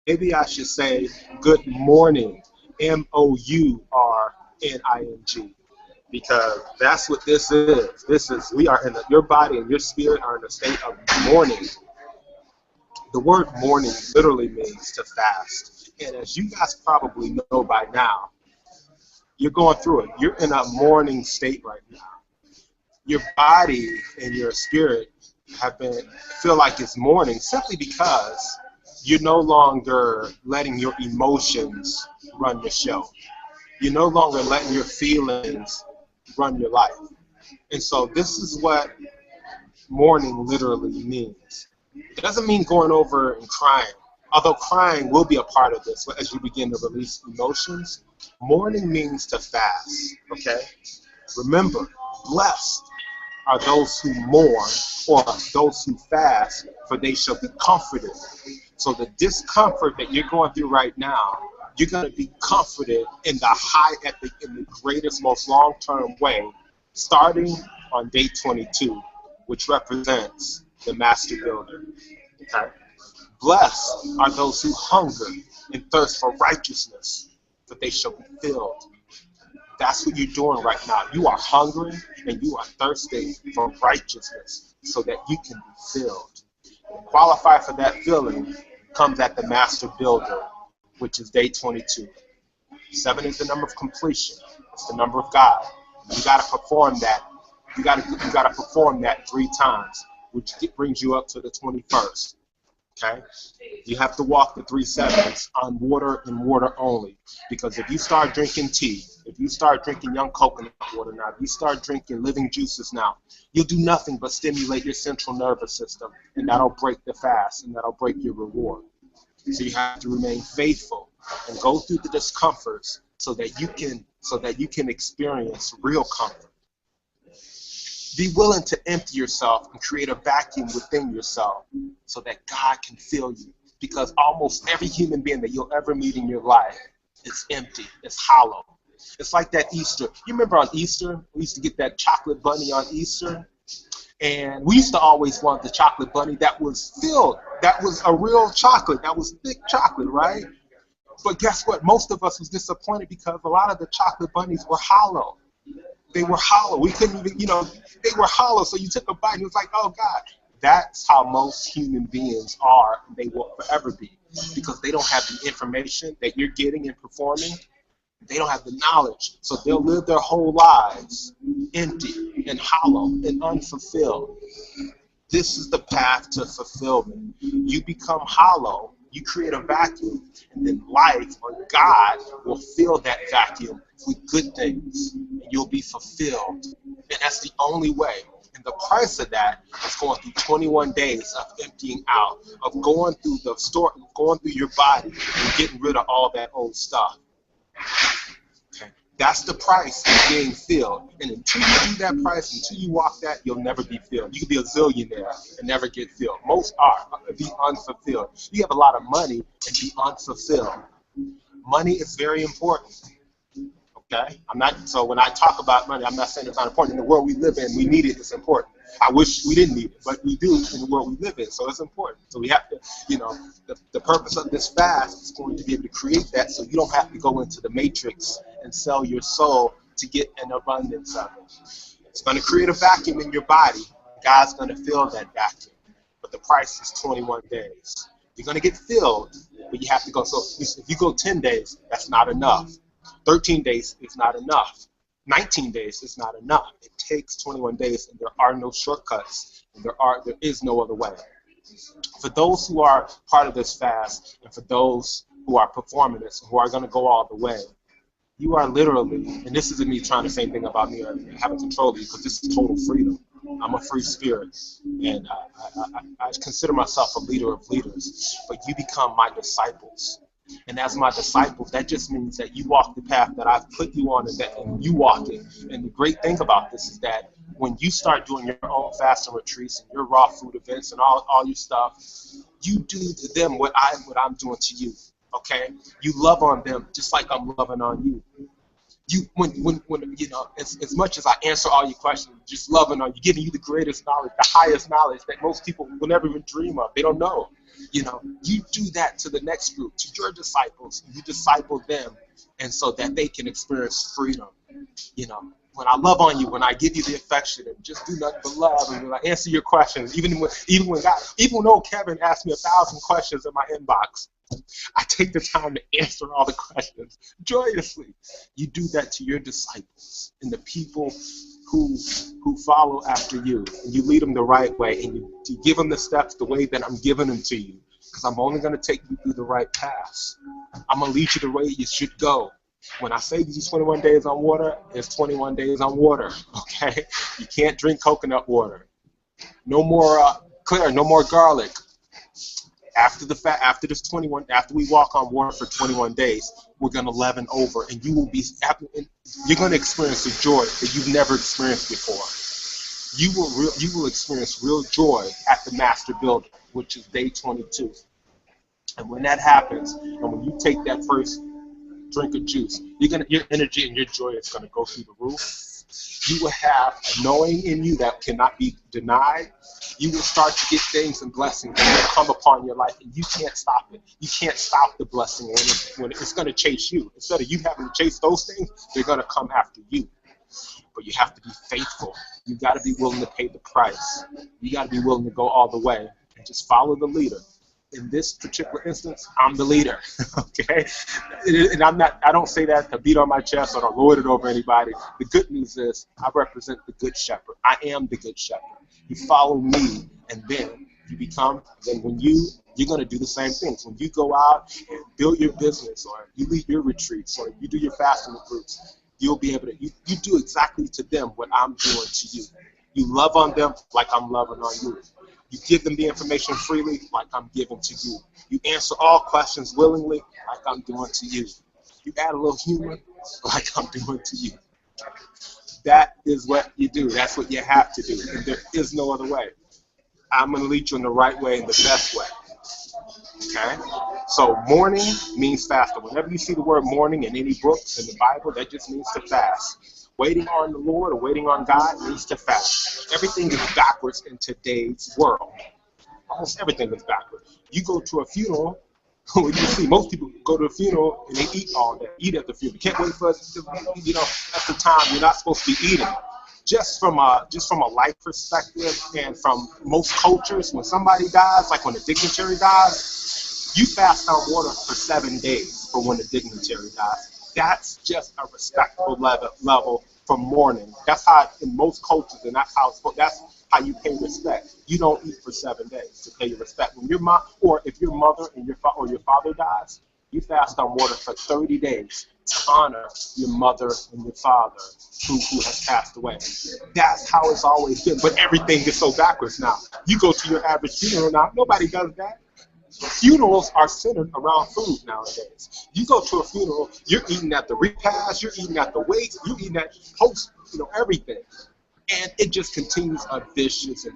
Maybe I should say good morning, Mouring, because that's what this is. This is we are in your body and your spirit are in a state of mourning. The word mourning literally means to fast. And as you guys probably know by now, you're going through it. You're in a mourning state right now. Your body and your spirit have been feel like it's mourning simply because you're no longer letting your emotions run your show. You're no longer letting your feelings run your life. And so this is what mourning literally means. It doesn't mean going over and crying, although crying will be a part of this as you begin to release emotions. Mourning means to fast, okay? Remember, blessed are those who mourn or those who fast, for they shall be comforted. So the discomfort that you're going through right now, you're going to be comforted in in the greatest, most long-term way, starting on day 22, which represents the master builder. Okay? Blessed are those who hunger and thirst for righteousness, for they shall be filled. That's what you're doing right now. You are hungry and you are thirsting for righteousness so that you can be filled. Qualify for that filling comes at the master builder, which is day 22. 7 is the number of completion. It's the number of God. You got to perform that. You got to perform that 3 times, which brings you up to the 21st. Okay? You have to walk the 3 sevens on water and water only. Because if you start drinking tea, if you start drinking young coconut water now, if you start drinking living juices now, you'll do nothing but stimulate your central nervous system, and that'll break the fast, and that'll break your reward. So you have to remain faithful and go through the discomforts so that you can experience real comfort. Be willing to empty yourself and create a vacuum within yourself so that God can fill you. Because almost every human being that you'll ever meet in your life is empty, it's hollow. It's like that Easter. You remember on Easter, we used to get that chocolate bunny on Easter? And we used to always want the chocolate bunny that was filled. That was a real chocolate. That was thick chocolate, right? But guess what? Most of us was disappointed because a lot of the chocolate bunnies were hollow. They were hollow. We couldn't even, they were hollow. So you took a bite and it was like, oh God. That's how most human beings are. And they will forever be. Because they don't have the information that you're getting and performing. They don't have the knowledge. So they'll live their whole lives empty and hollow and unfulfilled. This is the path to fulfillment. You become hollow. You create a vacuum, and then life or God will fill that vacuum with good things, and you'll be fulfilled. And that's the only way. And the price of that is going through 21 days of emptying out, of going through the store, going through your body, and getting rid of all that old stuff. Okay. That's the price of being filled. And until you do that price, until you walk that, you'll never be filled. You can be a zillionaire and never get filled. Most are, be unfulfilled. You have a lot of money and be unfulfilled. Money is very important. Okay? So when I talk about money, I'm not saying it's not important. In the world we live in, we need it, it's important. I wish we didn't need it, but we do in the world we live in, so it's important. So we have to, the purpose of this fast is going to be able to create that so you don't have to go into the matrix and sell your soul to get an abundance of it. It's going to create a vacuum in your body. God's going to fill that vacuum, but the price is 21 days. You're going to get filled, but you have to go. So if you go 10 days, that's not enough. 13 days is not enough. 19 days is not enough. It takes 21 days, and there are no shortcuts, and there is no other way. For those who are part of this fast, and for those who are performing this, who are going to go all the way, you are literally, and this isn't me trying to say anything about me or having control of you, because this is total freedom. I'm a free spirit, and I consider myself a leader of leaders, but you become my disciples. And as my disciples, that just means that you walk the path that I've put you on, and you walk it. And the great thing about this is that when you start doing your own fast and retreats and your raw food events and all your stuff, you do to them what I'm doing to you. Okay? You love on them just like I'm loving on you. As much as I answer all your questions, just loving on you, giving you the greatest knowledge, the highest knowledge that most people will never even dream of. They don't know. You do that to the next group, to your disciples. You disciple them, and so that they can experience freedom. When I love on you, when I give you the affection and just do nothing but love, and when I answer your questions, even though Kevin asked me 1,000 questions in my inbox, I take the time to answer all the questions joyously. You do that to your disciples and the people who follow after you, and you lead them the right way, and you give them the steps the way that I'm giving them to you, because I'm only going to take you through the right paths. I'm going to lead you the way you should go. When I say these 21 days on water, it's 21 days on water, okay? You can't drink coconut water. No more no more garlic. After we walk on water for 21 days, we're going to leaven over, and you're going to experience a joy that you've never experienced before. You will experience real joy at the master builder, which is day 22. And when that happens, and when you take that first drink of juice, your energy and your joy is going to go through the roof. You will have a knowing in you that cannot be denied. You will start to get things and blessings that will come upon your life, and you can't stop it. You can't stop the blessing when it's going to chase you. Instead of you having to chase those things, they're going to come after you. But you have to be faithful. You got to be willing to pay the price. You got to be willing to go all the way and just follow the leader. In this particular instance, I'm the leader, okay? And I don't say that to beat on my chest or to lord it over anybody. The good news is I represent the good shepherd. I am the good shepherd. You follow me, and then when you're going to do the same things. When you go out and build your business, or you lead your retreats, or you do your fasting groups, you'll be able to, you do exactly to them what I'm doing to you. You love on them like I'm loving on you. You give them the information freely like I'm giving to you. You answer all questions willingly like I'm doing to you. You add a little humor like I'm doing to you. That is what you do. That's what you have to do. And there is no other way. I'm going to lead you in the right way and the best way. Okay? So mourning means fasting. Whenever you see the word mourning in any books in the Bible, that just means to fast. Waiting on the Lord or waiting on God means to fast. Everything is backwards in today's world. Almost everything is backwards. You go to a funeral, you see most people go to a funeral and they eat all day, eat at the funeral. You can't wait for us to, that's the time you're not supposed to be eating. Just from a life perspective, and from most cultures, when somebody dies, like when a dignitary dies, you fast on water for 7 days for when the dignitary dies. That's just a respectful level for mourning. That's how in most cultures, and that's how you pay respect. You don't eat for 7 days to pay your respect. When your mom, or if your mother and your father dies, you fast on water for 30 days to honor your mother and your father who has passed away. That's how it's always been. But everything is so backwards now. You go to your average funeral now, nobody does that. Funerals are centered around food nowadays. You go to a funeral, you're eating at the repast, you're eating at the wake, you're eating at host, everything. And it just continues a vicious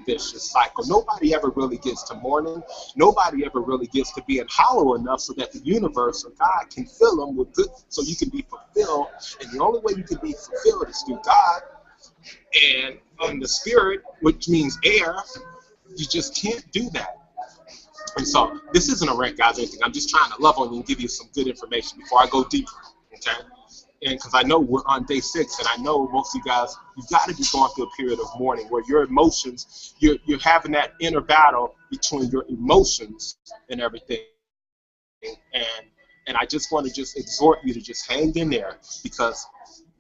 cycle. Nobody ever really gets to mourning. Nobody ever really gets to being hollow enough so that the universe or God can fill them with good, so you can be fulfilled. And the only way you can be fulfilled is through God and in the spirit, which means air. You just can't do that. And so this isn't a rant, guys, or anything. I'm just trying to love on you and give you some good information before I go deeper, okay? And because I know we're on day 6, and I know most of you guys, you've got to be going through a period of mourning where your emotions, you're having that inner battle between your emotions and everything. And I just want to just exhort you to just hang in there, because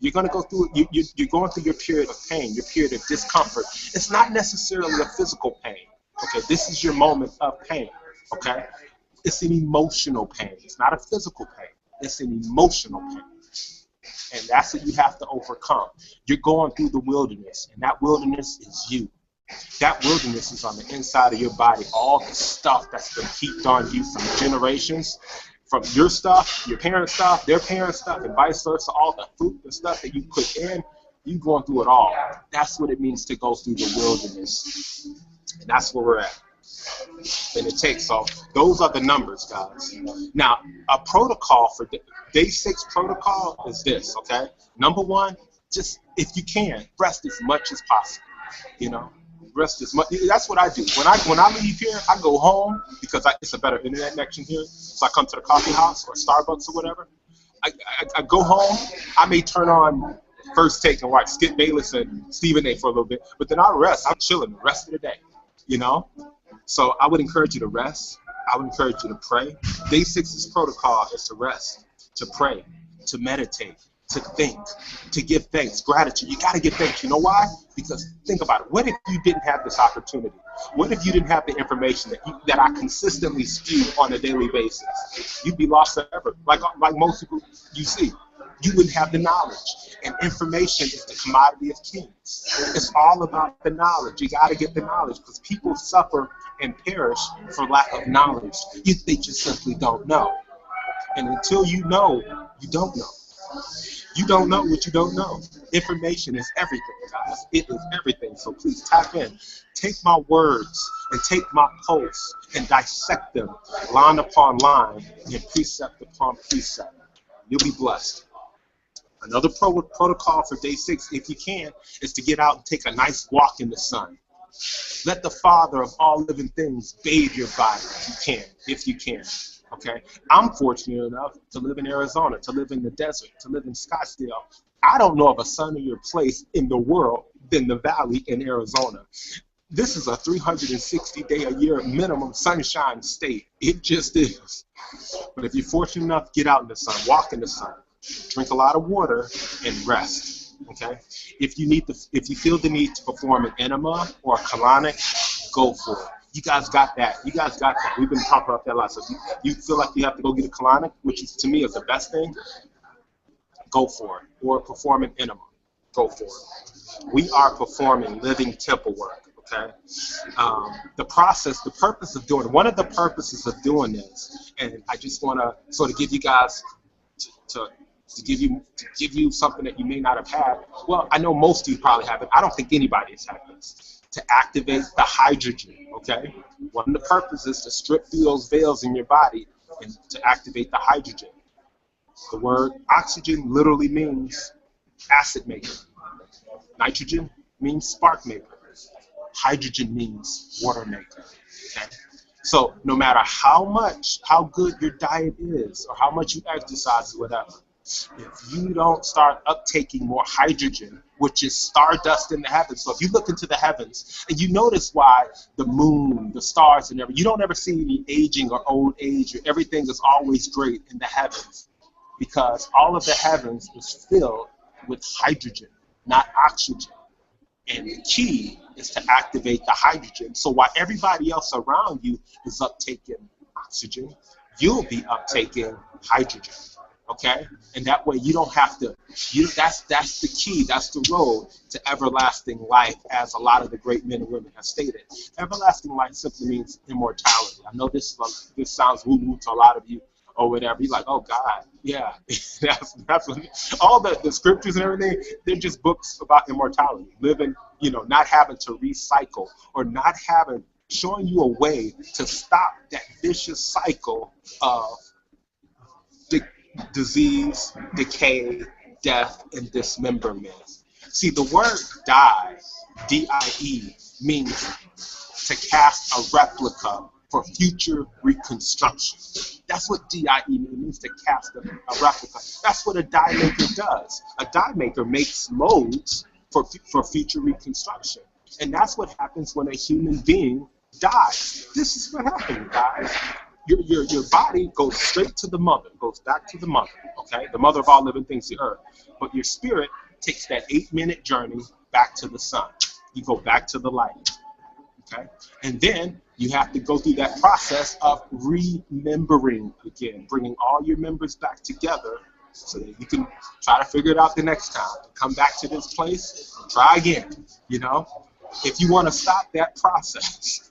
you're going to go through it. You're going through your period of pain, your period of discomfort. It's not necessarily a physical pain. Okay, this is your moment of pain, okay? It's an emotional pain. It's not a physical pain. It's an emotional pain. And that's what you have to overcome. You're going through the wilderness, and that wilderness is you. That wilderness is on the inside of your body. All the stuff that's been heaped on you from generations, from your stuff, your parents' stuff, their parents' stuff, and vice versa, all the fruit and stuff that you put in, you're going through it all. That's what it means to go through the wilderness. And that's where we're at. And it takes, so those are the numbers, guys. Now, a protocol for day 6 protocol is this, okay? Number 1, just if you can, rest as much as possible, Rest as much. That's what I do. When I leave here, I go home because it's a better internet connection here. So I come to the coffee house or Starbucks or whatever. I go home. I may turn on First Take and watch Skip Bayless and Stephen A. for a little bit, but then I'll rest. I'm chilling the rest of the day, you know? So I would encourage you to rest. I would encourage you to pray. Day 6's protocol is to rest, to pray, to meditate, to think, to give thanks, gratitude. You got to give thanks. You know why? Because think about it. What if you didn't have this opportunity? What if you didn't have the information that I consistently spew on a daily basis? You'd be lost forever. Like most people you see. You wouldn't have the knowledge. And information is the commodity of kings. It's all about the knowledge. You got to get the knowledge because people suffer and perish for lack of knowledge. They just simply don't know. And until you know, you don't know. You don't know what you don't know. Information is everything, guys. It is everything. So please tap in. Take my words and take my posts and dissect them line upon line and precept upon precept. You'll be blessed. Another protocol for day 6, if you can, is to get out and take a nice walk in the sun. Let the Father of all living things bathe your body if you can. Okay? I'm fortunate enough to live in Arizona, to live in the desert, to live in Scottsdale. I don't know of a sunnier place in the world than the Valley in Arizona. This is a 360-day-a-year minimum sunshine state. It just is. But if you're fortunate enough, get out in the sun, walk in the sun. Drink a lot of water and rest. Okay. If you feel the need to perform an enema or a colonic, go for it. You guys got that. You guys got that. We've been talking about that a lot. So if you feel like you have to go get a colonic, which is, to me is the best thing, go for it. Or perform an enema, go for it. We are performing living temple work. Okay. One of the purposes of doing this, and I just want to sort of give you guys to give you something that you may not have had. Well, I know most of you probably haven't. I don't think anybody has had this. To activate the hydrogen, okay? One of the purposes is to strip through those veils in your body and to activate the hydrogen. The word oxygen literally means acid maker. Nitrogen means spark maker. Hydrogen means water maker, okay? So no matter how good your diet is or how much you exercise or whatever, if you don't start uptaking more hydrogen, which is stardust in the heavens. So if you look into the heavens and you notice why the moon, the stars and everything, you don't ever see any aging or old age. Everything is always great in the heavens because all of the heavens is filled with hydrogen, not oxygen. And the key is to activate the hydrogen. So while everybody else around you is uptaking oxygen, you'll be uptaking hydrogen. Okay? And that way you don't have to, that's the key, that's the road to everlasting life, as a lot of the great men and women have stated. Everlasting life simply means immortality. I know this sounds woo-woo to a lot of you or whatever. You're like, oh God, yeah. that's what, all the scriptures and everything, they're just books about immortality. Living, not having to recycle or not showing you a way to stop that vicious cycle of disease, decay, death, and dismemberment. See, the word die, D-I-E, means to cast a replica for future reconstruction. That's what D-I-E means. It means to cast a replica. That's what a die maker does. A die maker makes molds for future reconstruction. And that's what happens when a human being dies. This is what happens, guys. Your body goes straight to the mother, goes back to the mother, okay? The mother of all living things, the earth. But your spirit takes that 8-minute journey back to the sun. You go back to the light, okay? And then you have to go through that process of remembering again, bringing all your members back together so that you can try to figure it out the next time. Come back to this place, try again, If you want to stop that process,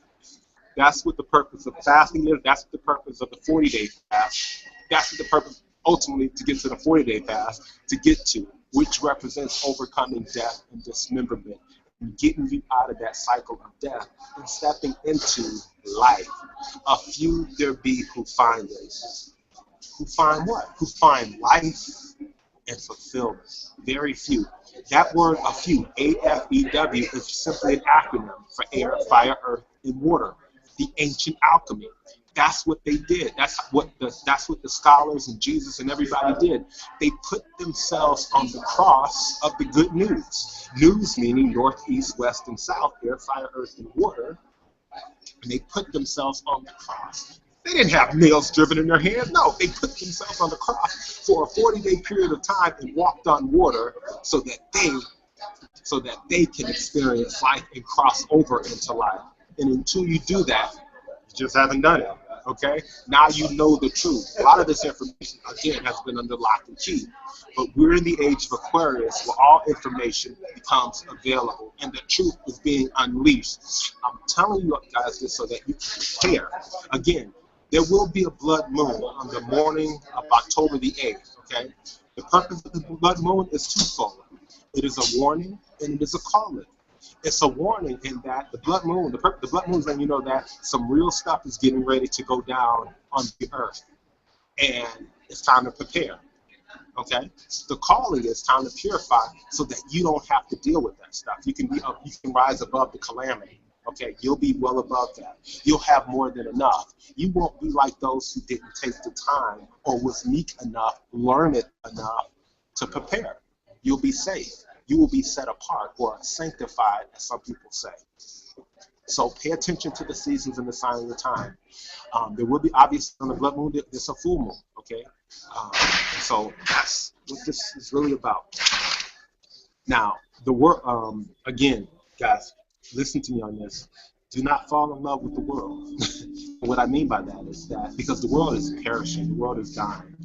that's what the purpose of fasting is. That's what the purpose of the 40-day fast. That's what the purpose, ultimately, to get to the 40-day fast, to get to, which represents overcoming death and dismemberment and getting you out of that cycle of death and stepping into life. A few there be who find it. Who find what? Who find life and fulfillment. Very few. That word a few, AFEW, is simply an acronym for air, fire, earth, and water. The ancient alchemy. That's what they did. That's what the scholars and Jesus and everybody did. They put themselves on the cross of the good news. News meaning north, east, west, and south, air, fire, earth, and water. And they put themselves on the cross. They didn't have nails driven in their hands. No, they put themselves on the cross for a 40-day period of time and walked on water so that they can experience life and cross over into life. And until you do that, you just haven't done it. Okay? Now you know the truth. A lot of this information, again, has been under lock and key. But we're in the age of Aquarius where all information becomes available and the truth is being unleashed. I'm telling you guys this so that you can prepare. Again, there will be a blood moon on the morning of October the 8th. Okay? The purpose of the blood moon is twofold. It is a warning and it is a calling. It's a warning in that the blood moon is letting you know that some real stuff is getting ready to go down on the earth. And it's time to prepare. Okay? The calling is time to purify so that you don't have to deal with that stuff. You can rise above the calamity. Okay? You'll be well above that. You'll have more than enough. You won't be like those who didn't take the time or was meek enough, learn it enough to prepare. You'll be safe. You will be set apart or sanctified, as some people say. So pay attention to the seasons and the sign of the time. There will be, obviously, on the blood moon, there's a full moon, okay? And so that's what this is really about. Now, the word, again, guys, listen to me on this. Do not fall in love with the world. What I mean by that is that because the world is perishing, the world is dying,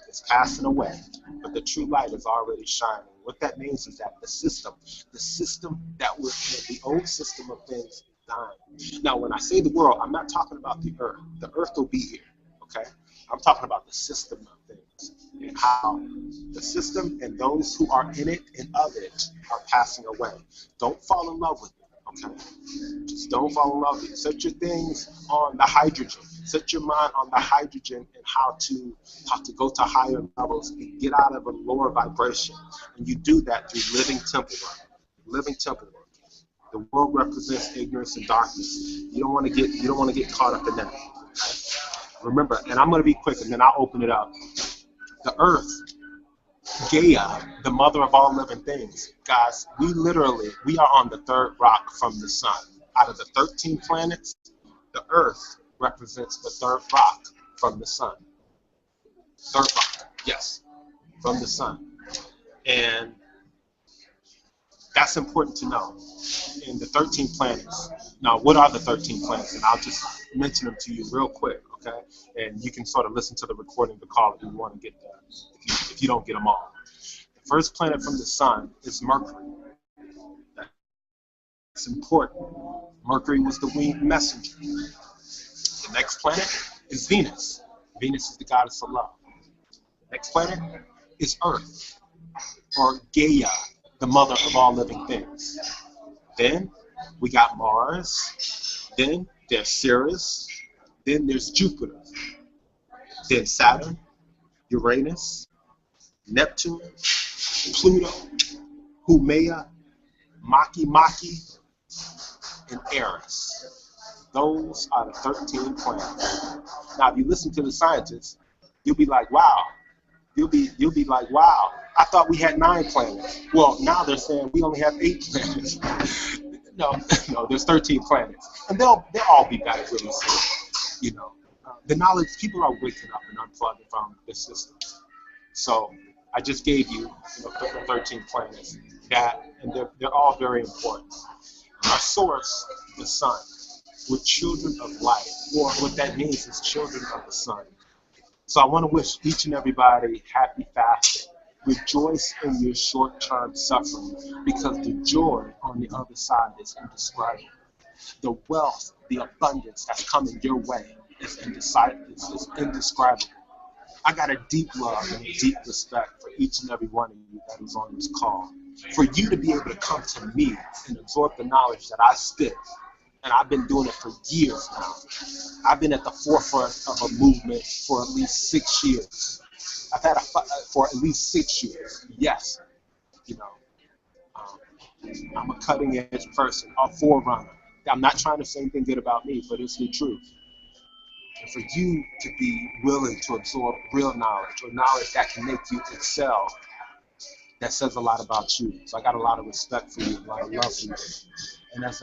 it's passing away, but the true light is already shining. What that means is that the system that we're in, the old system of things is dying. Now, when I say the world, I'm not talking about the earth. The earth will be here, okay? I'm talking about the system of things and how the system and those who are in it and of it are passing away. Don't fall in love with it, okay? Just don't fall in love with it. Set your things on the hydrogen. Set your mind on the hydrogen and how to go to higher levels and get out of a lower vibration. And you do that through living temple work. Living temple work. The world represents ignorance and darkness. You don't want to get caught up in that. Okay? Remember, and I'm going to be quick and then I'll open it up. The earth, Gaia, the mother of all living things. Guys, we are on the third rock from the sun. Out of the 13 planets, the earth represents the third rock from the sun. Third rock, yes, from the sun. And that's important to know. In the 13 planets. Now, what are the 13 planets? And I'll just mention them to you real quick, okay? And you can sort of listen to the recording of the call if you want to get that, if you don't get them all. The first planet from the sun is Mercury. That's important. Mercury was the winged messenger. The next planet is Venus. Venus is the goddess of love. The next planet is Earth, or Gaia, the mother of all living things. Then we got Mars. Then there's Ceres. Then there's Jupiter. Then Saturn, Uranus, Neptune, Pluto, Haumea, Maki, and Eris. Those are the 13 planets. Now, if you listen to the scientists, you'll be like, wow. You'll be like, wow, I thought we had 9 planets. Well, now they're saying we only have 8 planets. No, there's 13 planets. And they'll all be back really soon. You know, the knowledge, people are waking up and unplugging from the system. So I just gave you, the 13 planets, and they're all very important. Our source, the sun. We're children of light, or what that means is children of the sun. So I want to wish each and everybody happy fasting. Rejoice in your short-term suffering, because the joy on the other side is indescribable. The wealth, the abundance that's coming your way is indescribable. I got a deep love and a deep respect for each and every one of you that is on this call. For you to be able to come to me and absorb the knowledge that I spit. And I've been doing it for years now. I've been at the forefront of a movement for at least 6 years. I've had for at least 6 years. Yes, I'm a cutting edge person, a forerunner. I'm not trying to say anything good about me, but it's the truth. And for you to be willing to absorb real knowledge or knowledge that can make you excel, that says a lot about you. So I got a lot of respect for you, a lot of love for you. And as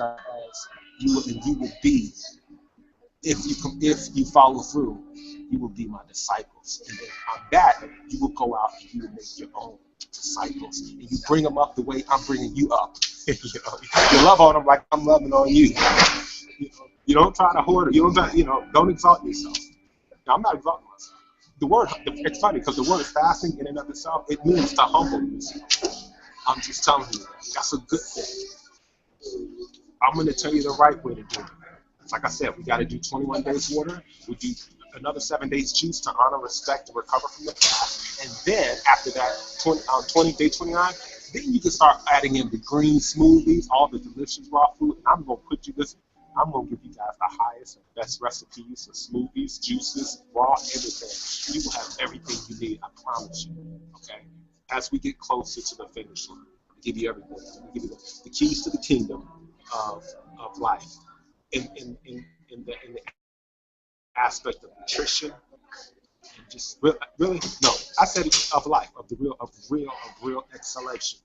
you will be, if you follow through, you will be my disciples. And then on that, you will go out and you will make your own disciples. And you bring them up the way I'm bringing you up. You love on them like I'm loving on you. You don't try to hoard it. You don't try, don't exalt yourself. Now, I'm not exalting myself. The word, it's funny because the word fasting in and of itself, it means to humble yourself. I'm just telling you, that's a good thing. I'm going to tell you the right way to do it. Like I said, we got to do 21 days water. We do another 7 days juice to honor, respect, and recover from the fast. And then after that, day 29, then you can start adding in the green smoothies, all the delicious raw food. I'm going to put you this. I'm going to give you guys the highest and best recipes of smoothies, juices, raw, everything. You will have everything you need, I promise you, okay? As we get closer to the finish line, I'll give you everything. I'll give you the keys to the kingdom of life in the aspect of nutrition and just really, no, I said it, of life, of real exhalation.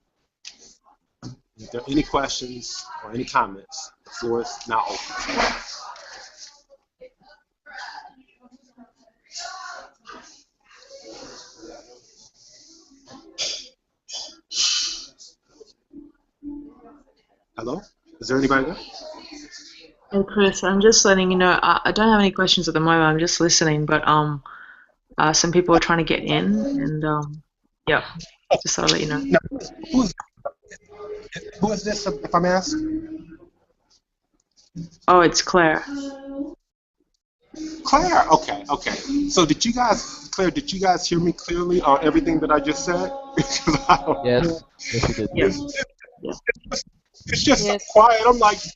If there are any questions or any comments, the floor is now open. Hello? Is there anybody there? Hey Chris, I'm just letting you know, I don't have any questions at the moment, I'm just listening, but some people are trying to get in, and yeah, just thought I'd let you know. No. Who is this, if I'm asked? Oh, it's Claire. Claire, okay. So Claire, did you guys hear me clearly on everything that I just said? Yes, you did. Yes. It's just so quiet. I'm like, can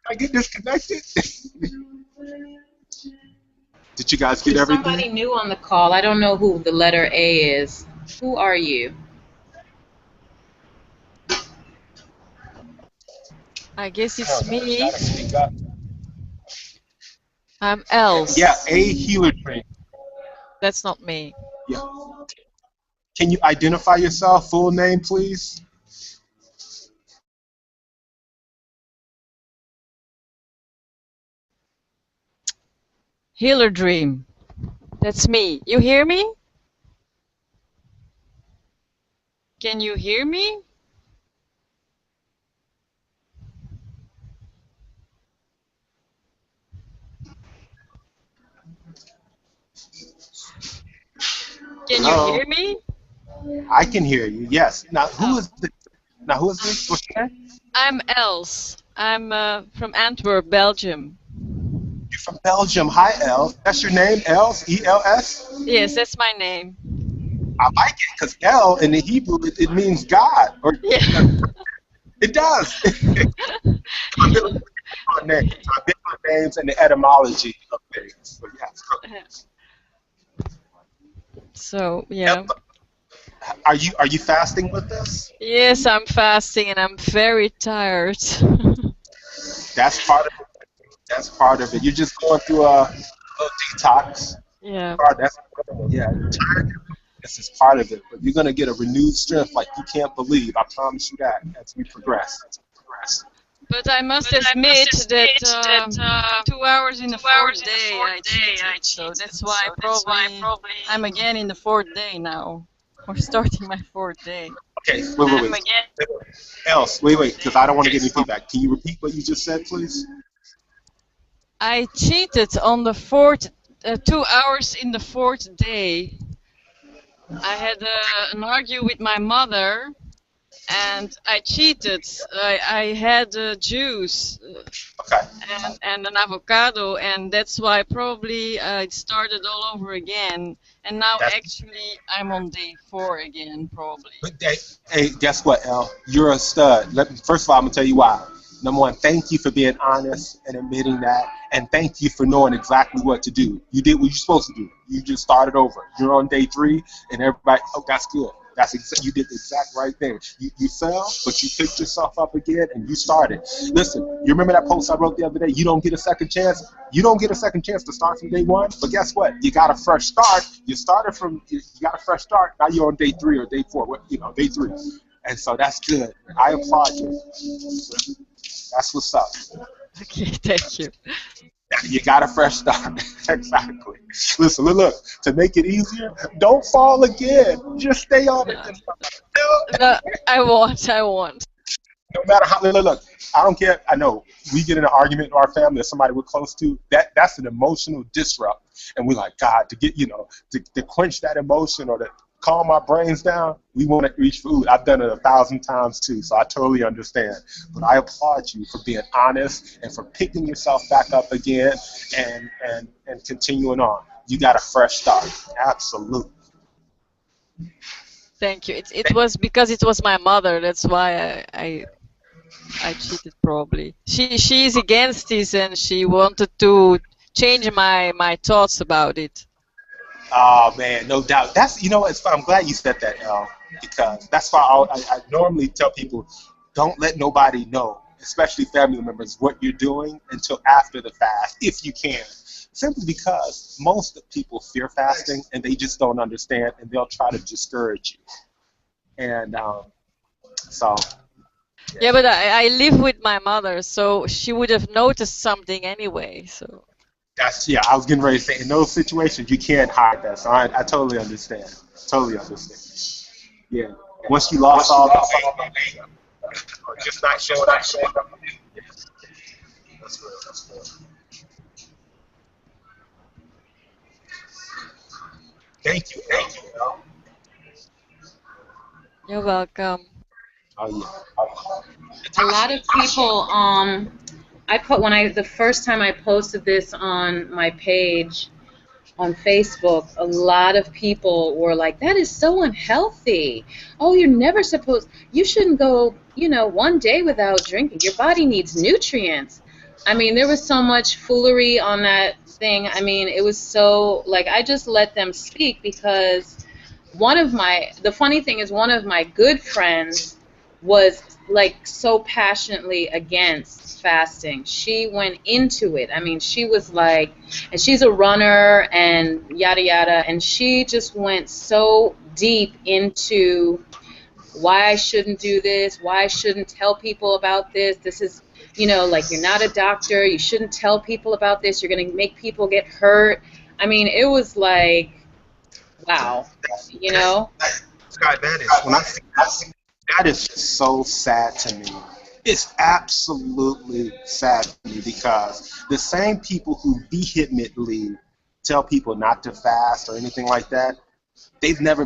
I get disconnected? Did you guys get everything? Somebody new on the call. I don't know who the letter A is. Who are you? I guess it's me. I'm Else. Yeah, A Healer Dream. That's not me. Yeah. Can you identify yourself? Full name, please. Healer Dream. That's me. You hear me? Can you hear me? Can you hear me? I can hear you. Yes. Now who is this? What's your name? I'm Else. I'm from Antwerp, Belgium. You're from Belgium. Hi, Els. That's your name, Els? E-L-S? Yes, that's my name. I like it because El in the Hebrew it means God. Or Yeah. It does. I've been on names and the etymology of things. So yes. So yeah. Are you fasting with us? Yes, I'm fasting and I'm very tired. That's part of it. That's part of it. You're just going through a little detox. Yeah. Yeah. This is part of it. But you're gonna get a renewed strength like you can't believe. I promise you that as we progress. But I must admit that 2 hours in the fourth day I cheated. So that's why probably I'm again in the fourth day now. Or starting my fourth day. Okay, wait. Else, wait, because I don't want to get any feedback. Can you repeat what you just said, please? I cheated on the 2 hours in the fourth day. I had an argue with my mother, and I cheated. I had juice and an avocado, and that's why probably it started all over again. And now actually I'm on day 4 again, probably. But hey, guess what, El? You're a stud. First of all, I'm gonna tell you why. Number one, thank you for being honest and admitting that, and thank you for knowing exactly what to do. You did what you're supposed to do. You just started over. You're on day 3, and everybody, that's good. You did the exact right thing. You fell, but you picked yourself up again and you started. Listen, you remember that post I wrote the other day? You don't get a second chance. You don't get a second chance to start from day one. But guess what? You got a fresh start. You got a fresh start. Now you're on day 3 or day 4. Day 3. And so that's good. I applaud you. That's what's up. Okay, thank you. You got a fresh start. Exactly. Listen, look, to make it easier, don't fall again. Just stay on it. No, I won't. No matter how, look, I don't care. I know we get in an argument in our family or somebody we're close to, that's an emotional disrupt. And we're like, God, to get, to quench that emotion or to calm our brains down, we want to reach food. I've done it 1,000 times too, so I totally understand. But I applaud you for being honest and for picking yourself back up again and continuing on. You got a fresh start. Absolutely. Thank you. It was because it was my mother. That's why I cheated probably. She's against this and she wanted to change my thoughts about it. Oh man, no doubt. That's I'm glad you said that, El, because that's why I normally tell people, don't let nobody know, especially family members, what you're doing until after the fast, if you can. Simply because most people fear fasting and they just don't understand and they'll try to discourage you. And so. Yeah, but I live with my mother, so she would have noticed something anyway. So. I was getting ready to say, in those situations, you can't hide that. So I totally understand. Totally understand. Yeah. Once you lost all the weight, or just not showing up. Yes. That's real. Thank you. El. You're welcome. Oh, yeah. A lot of people, the first time I posted this on my page on Facebook, a lot of people were like, that is so unhealthy. Oh, you shouldn't go, 1 day without drinking. Your body needs nutrients. I mean, there was so much foolery on that thing. I mean, it was so, I just let them speak because the funny thing is one of my good friends was so passionately against fasting. She went into it. I mean, she was and she's a runner and yada yada, and she just went so deep into why I shouldn't do this, why I shouldn't tell people about this. This is, you're not a doctor, you shouldn't tell people about this, you're going to make people get hurt. I mean, it was wow, Scott, that is just so sad to me. It's absolutely sad to me because the same people who vehemently tell people not to fast or anything like that,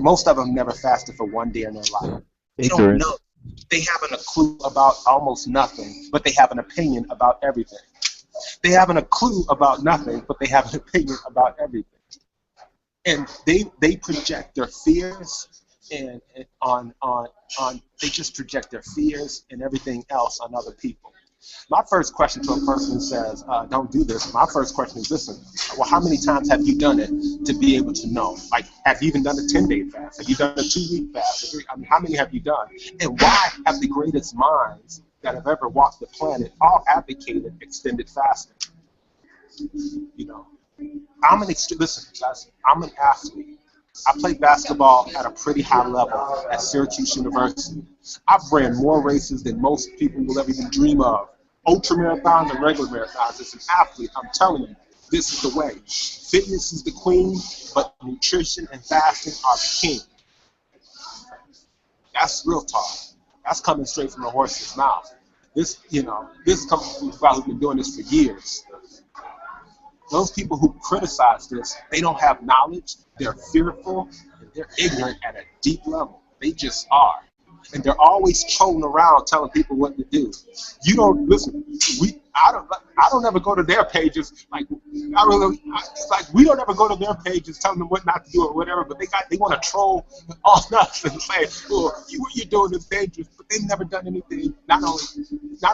most of them never fasted for 1 day in their life. They don't know. They haven't a clue about almost nothing, but they have an opinion about everything. They haven't a clue about nothing, but they have an opinion about everything. And they project their fears and they just project their fears and everything else on other people. My first question to a person who says, don't do this, my first question is, listen, well, how many times have you done it to be able to know? Have you even done a 10-day fast? Have you done a 2-week fast? How many have you done? And why have the greatest minds that have ever walked the planet all advocated extended fasting? Listen, guys, I'm an athlete. I played basketball at a pretty high level at Syracuse University. I've ran more races than most people will ever even dream of. Ultra marathons and regular marathons. As an athlete, I'm telling you, this is the way. Fitness is the queen, but nutrition and fasting are king. That's real talk. That's coming straight from the horse's mouth. This is coming from a guy who's been doing this for years. Those people who criticize this, they don't have knowledge, they're fearful, and they're ignorant at a deep level. They just are. And they're always trolling around telling people what to do. You don't listen. I don't ever go to their pages we don't ever go to their pages telling them what not to do or whatever. But they want to troll on us and say, "Oh, what you're doing is dangerous." But they've never done anything, not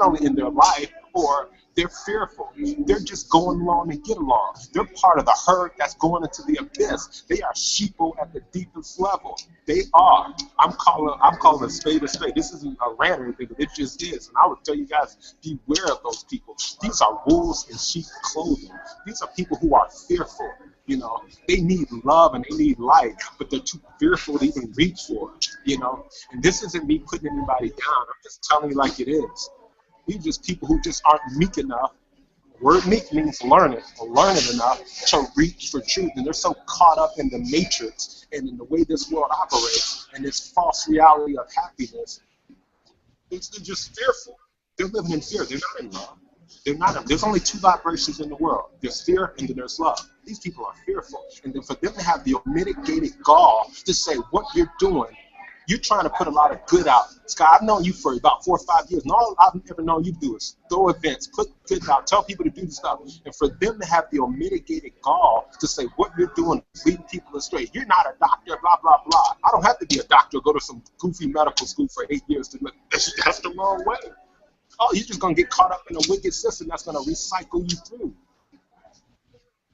only in their life or They're fearful. They're just going along and get along. They're part of the herd that's going into the abyss. They are sheeple at the deepest level. They are. I'm calling a spade a spade. This isn't a rant or anything, but it just is. And I would tell you guys, beware of those people. These are wolves in sheep clothing. These are people who are fearful. You know, they need love and they need light, but they're too fearful to even reach for it, you know. And this isn't me putting anybody down. I'm just telling you like it is. These are just people who just aren't meek enough. Word meek means learned or learned enough to reach for truth. And they're so caught up in the matrix and in the way this world operates and this false reality of happiness. They're just fearful. They're living in fear. They're not in love. There's only two vibrations in the world. There's fear and then there's love. These people are fearful. And then for them to have the unmitigated gall to say what you're doing, you're trying to put a lot of good out. Scott, I've known you for about 4 or 5 years, and all I've ever known you do is throw events, put good out, tell people to do this stuff. And for them to have the unmitigated gall to say what you're doing is leading people astray. You're not a doctor, blah, blah, blah. I don't have to be a doctor or go to some goofy medical school for 8 years to look. That's the wrong way. Oh, you're just going to get caught up in a wicked system that's going to recycle you through.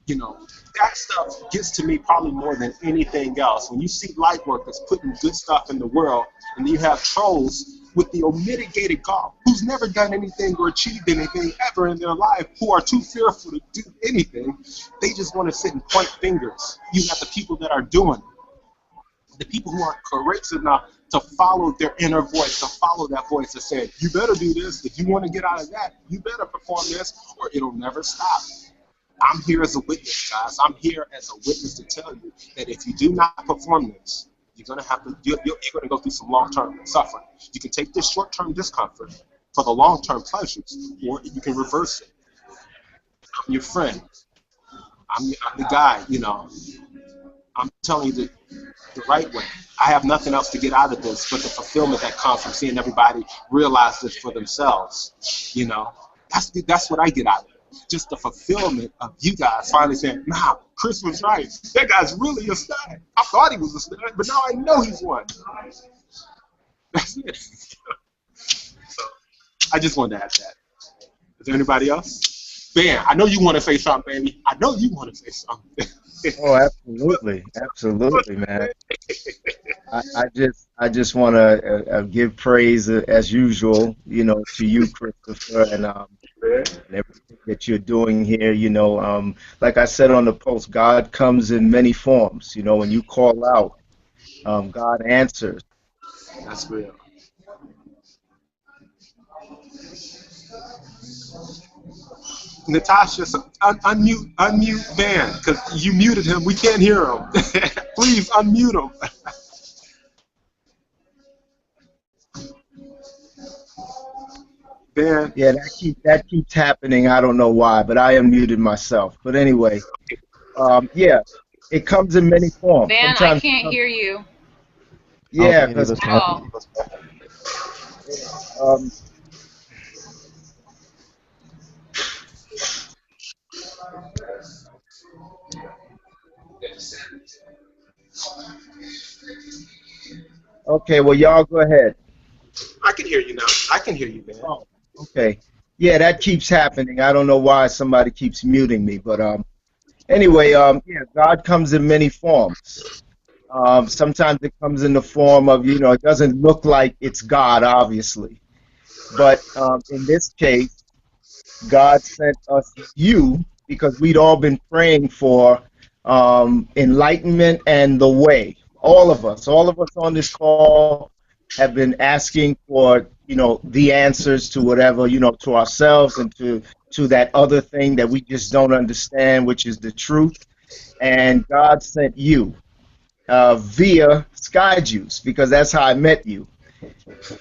You know, that stuff gets to me probably more than anything else. When you see light workers putting good stuff in the world, and you have trolls with the unmitigated gall, who's never done anything or achieved anything ever in their life, who are too fearful to do anything, they just want to sit and point fingers. You got the people that are doing it. The people who aren't courageous enough to follow their inner voice, to follow that voice that said, you better do this. If you want to get out of that, you better perform this, or it'll never stop. I'm here as a witness, guys. I'm here as a witness to tell you that if you do not perform this, you're going to go through some long-term suffering. You can take this short-term discomfort for the long-term pleasures, or you can reverse it. I'm your friend. I'm the guy, you know. I'm telling you the right way. I have nothing else to get out of this but the fulfillment that comes from seeing everybody realize this for themselves. You know, that's what I get out of it. Just the fulfillment of you guys finally saying, nah, Chris was right. That guy's really a stud. I thought he was a stud, but now I know he's one. That's it. So I just wanted to add that. Is there anybody else? Ben, I know you want to say something, baby. I know you want to say something. Oh, absolutely, absolutely, man. I just want to give praise as usual, you know, to you, Kristopher, and everything that you're doing here. You know, like I said on the post, God comes in many forms. You know, when you call out, God answers. That's real. Natasha, unmute Ben, because you muted him. We can't hear him. Please unmute him. Ben. Yeah, that keeps happening. I don't know why, but I am muted myself. But anyway, yeah, it comes in many forms. Ben, Sometimes I can't hear you. Yeah, because okay, well, y'all go ahead. I can hear you now. I can hear you, Ben. Oh, okay. Yeah, that keeps happening. I don't know why somebody keeps muting me, but anyway, yeah, God comes in many forms. Sometimes it comes in the form of, you know, it doesn't look like it's God, obviously. But in this case, God sent us you because we'd all been praying for enlightenment and the way. All of us on this call have been asking for, you know, the answers to whatever, you know, to ourselves and to that other thing that we just don't understand, which is the truth. And God sent you via Sky Juice, because that's how I met you.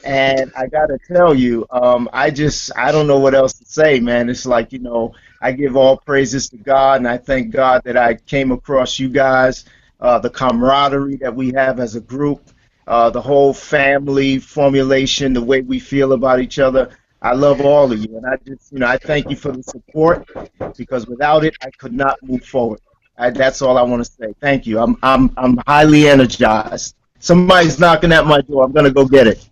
And I gotta tell you, I don't know what else to say, man. It's like, you know, I give all praises to God, and I thank God that I came across you guys, the camaraderie that we have as a group, the whole family formulation, the way we feel about each other. I love all of you, and I just, you know, I thank you for the support, because without it, I could not move forward. That's all I want to say. Thank you. I'm highly energized. Somebody's knocking at my door. I'm gonna go get it.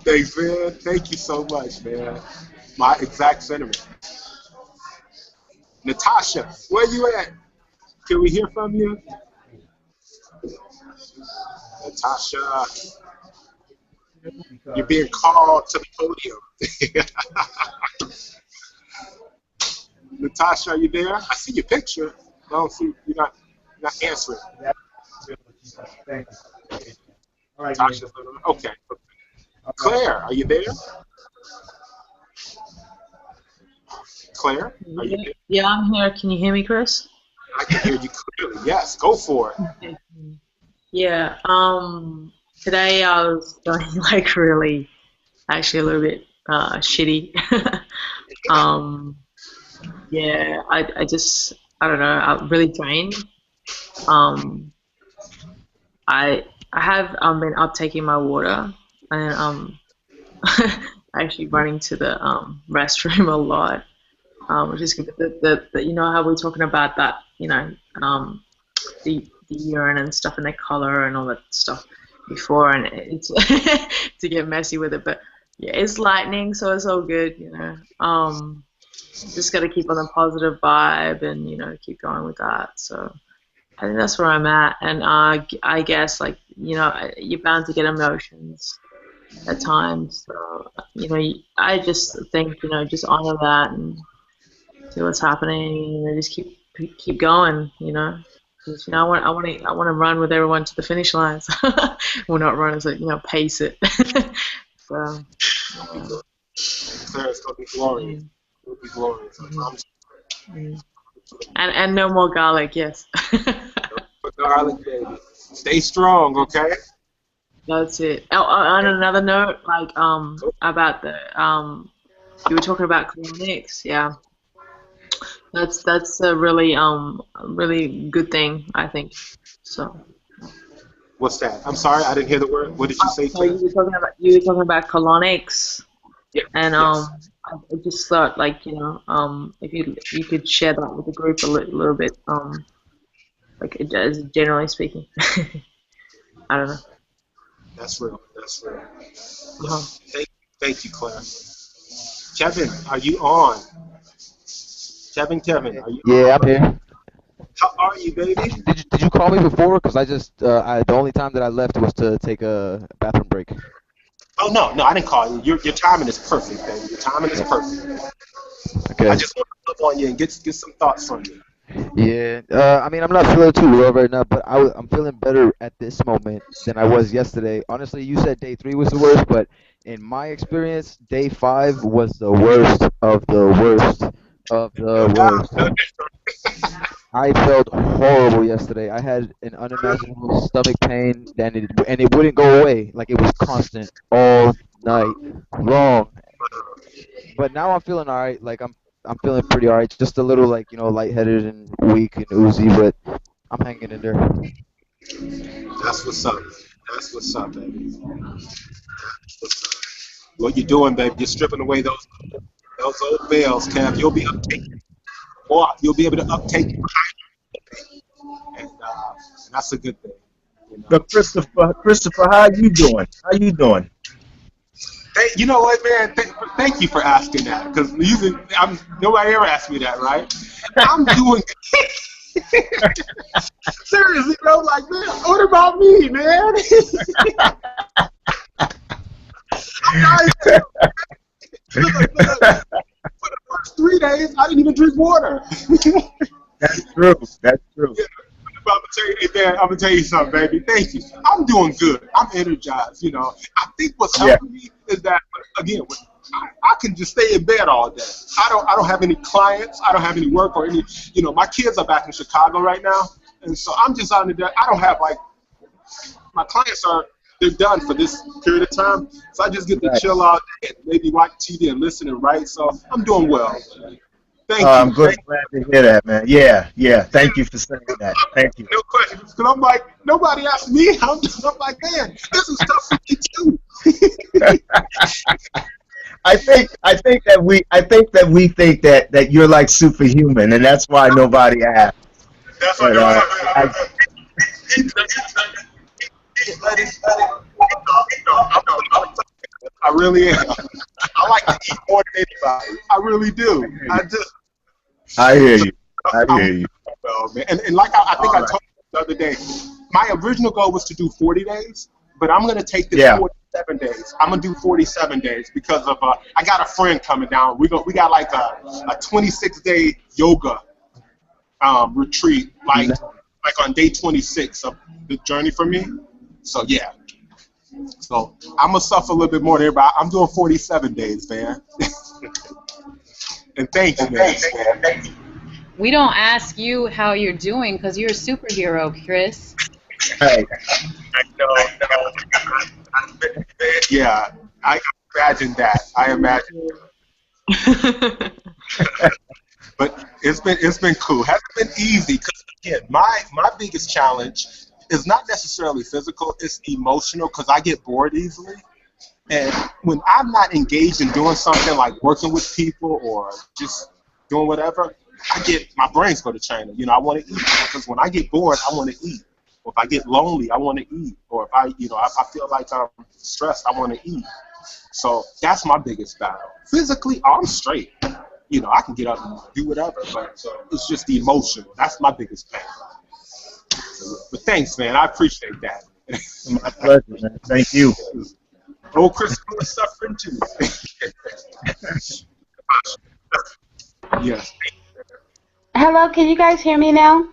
Thanks, man. Thank you so much, man. My exact sentiment. Natasha, where you at? Can we hear from you? Natasha, you're being called to the podium. Natasha, are you there? I see your picture. I don't see you're not answering. Thank you. All right, Natasha, okay. Claire, are you there? Claire, are you there? Yeah, I'm here. Can you hear me, Chris? I can hear you clearly. Yes, go for it. Yeah. Today I was feeling like really, actually a little bit shitty. Yeah. I don't know. I'm really drained. I have been uptaking my water and actually running to the restroom a lot. Which is good. The you know how we're talking about that, the urine and stuff and the color and all that stuff before, and it's to get messy with it. But yeah, it's lightning, so it's all good, Just got to keep on the positive vibe and keep going with that. So I think that's where I'm at, and I guess you're bound to get emotions at times. So I just think just honor that and see what's happening, and just keep going, 'Cause, I want to run with everyone to the finish lines. Well, not run, it's like pace it. So, Claire, it's gonna be glorious. It'll be glorious. I promise mm. And no more garlic, yes. Put garlic, baby. Stay strong, okay? That's it. Oh, on another note, about the you were talking about colonics, yeah. That's a really good thing, I think. So. What's that? I'm sorry, I didn't hear the word. What did you say? So you were talking about colonics, Yeah. and Yes. I just thought if you could share that with the group a little bit, as generally speaking. I don't know. That's real. That's real. Uh-huh. Thank you, Claire. Kevin, are you on? Kevin, are you on? Yeah, I'm here. How are you, baby? Did you call me before? Because the only time that I left was to take a bathroom break. Oh no, I didn't call you. Your timing is perfect, baby. Your timing is perfect. Okay. I just want to love on you and get some thoughts from you. Yeah. I mean, I'm not feeling too well right now, but I'm feeling better at this moment than I was yesterday. Honestly, you said day 3 was the worst, but in my experience, day 5 was the worst of the worst of the worst. I felt horrible yesterday. I had an unimaginable stomach pain, and it wouldn't go away. Like it was constant all night long. But now I'm feeling alright. Like I'm feeling pretty alright. Just a little lightheaded and weak and oozy, but I'm hanging in there. That's what's up. That's what's up, baby. What you doing, baby? You're stripping away those old veils, Kev. You'll be uptaking. Or you'll be able to uptake and that's a good thing. So Christopher, how you doing? How you doing? Hey, you know what, man? Thank you for asking that, because usually nobody ever asks me that, right? I'm doing seriously, bro. Like, man, what about me, man? Look. For the first 3 days, I didn't even drink water. That's true. That's true. Yeah. I'm gonna tell you something, baby. Thank you. I'm doing good. I'm energized. I think what's helping me is that, again, I can just stay in bed all day. I don't have any clients. I don't have any work or any. My kids are back in Chicago right now, and so I'm just out in the. I don't have my clients they're done for this period of time, so I just get to chill out and maybe watch TV and listen and write. So I'm doing well. Thank you. I'm glad to hear that, man. Yeah. Thank you for saying that. Thank you. No question. Because I'm like, nobody asked me. I'm like, man, this is tough for me too. I think that we think that you're like superhuman, and that's why nobody asked. That's what I really am. I like to eat more than anybody. I really do. I do. I hear you. I I'm hear you. well, man. And like I think I told you the other day, my original goal was to do 40 days, but I'm going to take this Yeah. 47 days. I'm going to do 47 days because of I got a friend coming down. We got like a 26-day yoga retreat, like on day 26 of the journey for me. So yeah. So I'm gonna suffer a little bit more there, but I'm doing 47 days, man. And thanks, man. We don't ask you how you're doing because you're a superhero, Chris. Hey, I know. Yeah, I imagine that. I imagine. But it's been cool. Hasn't been easy because again, my biggest challenge is not necessarily physical. It's emotional because I get bored easily. And when I'm not engaged in doing something like working with people or just doing whatever, my brains go to China. You know, I want to eat because when I get bored, I want to eat. Or if I get lonely, I want to eat. Or if I feel like I'm stressed, I want to eat. So that's my biggest battle. Physically, I'm straight. You know, I can get up and do whatever, but it's just the emotion. That's my biggest battle. But thanks, man. I appreciate that. my pleasure, man. Thank you. Oh, Kristopher is suffering too. Yes. Hello, can you guys hear me now?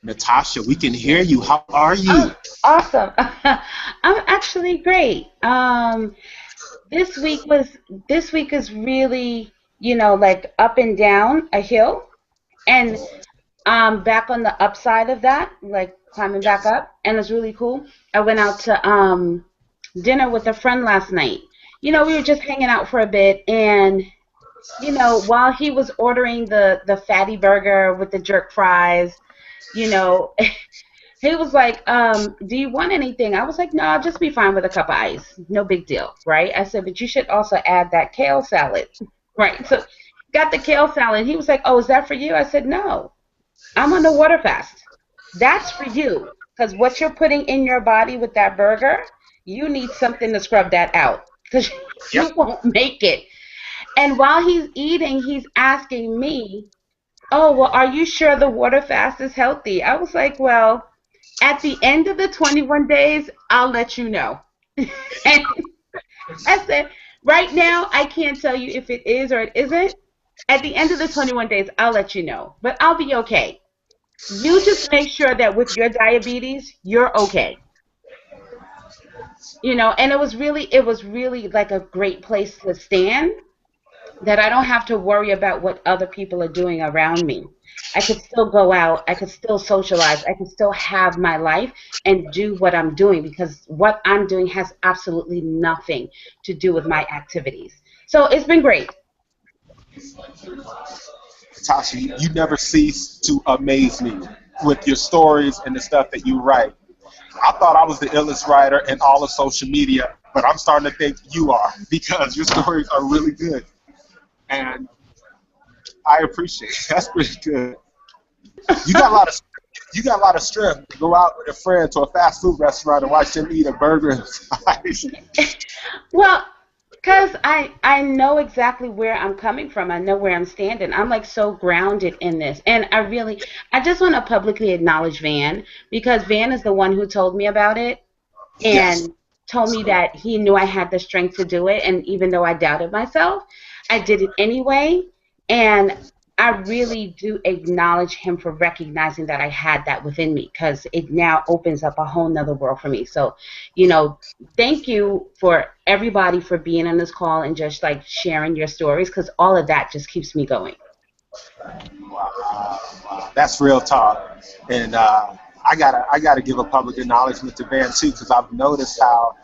Natasha, we can hear you. How are you? Oh, awesome. I'm actually great. This week is really, like up and down a hill, and back on the upside of that, like climbing back up, and it's really cool. I went out to dinner with a friend last night. We were just hanging out for a bit, and while he was ordering the fatty burger with the jerk fries, he was like, do you want anything? I was like, no, I'll just be fine with a cup of ice. No big deal, right? I said, but you should also add that kale salad, right? So got the kale salad. He was like, oh, is that for you? I said, no, I'm on the water fast. That's for you, because what you're putting in your body with that burger, you need something to scrub that out, because you won't make it. And while he's eating, he's asking me, oh, well, are you sure the water fast is healthy? I was like, well, at the end of the 21 days, I'll let you know. And I said, right now, I can't tell you if it is or it isn't. At the end of the 21 days, I'll let you know. But I'll be okay. You just make sure that with your diabetes, you're okay. And it was really like a great place to stand, that I don't have to worry about what other people are doing around me. I could still go out, I could still socialize, I could still have my life and do what I'm doing, because what I'm doing has absolutely nothing to do with my activities. So it's been great. Tasha, you never cease to amaze me with your stories and the stuff that you write. I thought I was the illest writer in all of social media, but I'm starting to think you are, because your stories are really good. And I appreciate it. That's pretty good. You got a lot of strength to go out with a friend to a fast food restaurant and watch them eat a burger and fries. Well, because I know exactly where I'm coming from. I know where I'm standing. I'm like so grounded in this. And I just want to publicly acknowledge Van, because Van is the one who told me about it and told me that he knew I had the strength to do it. And even though I doubted myself, I did it anyway. And I really do acknowledge him for recognizing that I had that within me, because it now opens up a whole nother world for me. So, thank you for everybody for being on this call and just like sharing your stories, because all of that just keeps me going. Wow. That's real talk. And I gotta give a public acknowledgement to Van too, because I've noticed how,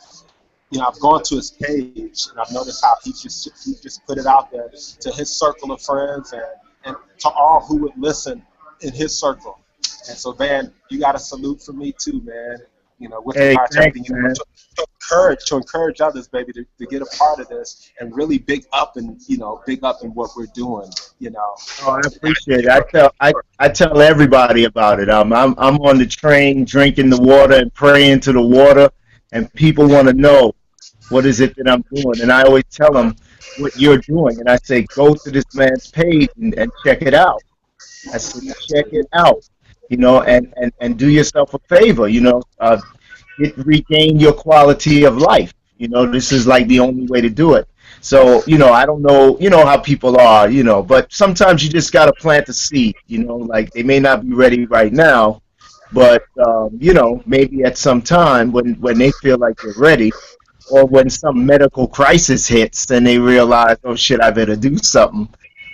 I've gone to his page and I've noticed how he just put it out there to his circle of friends and to all who would listen in his circle. And so, Van, you got a salute from me too, man. With regards to everything, to encourage others, baby, to get a part of this and really big up in what we're doing. Oh, I appreciate it. I tell everybody about it. I'm on the train drinking the water and praying to the water, and people want to know what is it that I'm doing. And I always tell them, what you're doing. And I say, go to this man's page and check it out. I said, check it out, and do yourself a favor, regain your quality of life. This is like the only way to do it. So, I don't know, how people are, but sometimes you just got to plant the seed, like they may not be ready right now, but, maybe at some time when they feel like they're ready, or when some medical crisis hits and they realize, oh shit, I better do something,